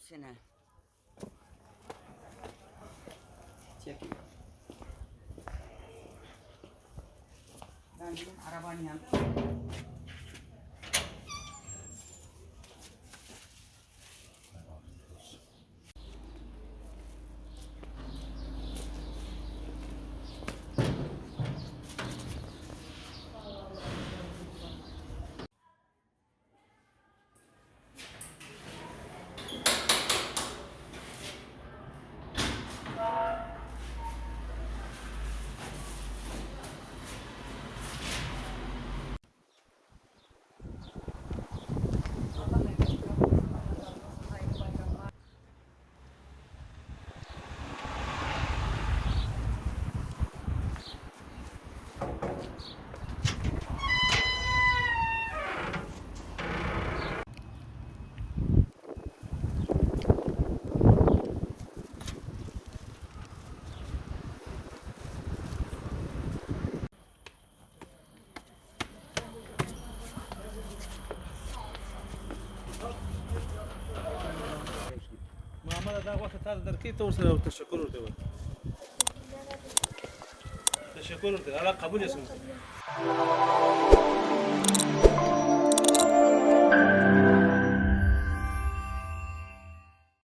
hepsini. Çekil. Ben gidip arabanın yanında. ما دا وقت تاسو درکې ته ورسره تشکر ورته وایي تشکر ورته الله قبول یې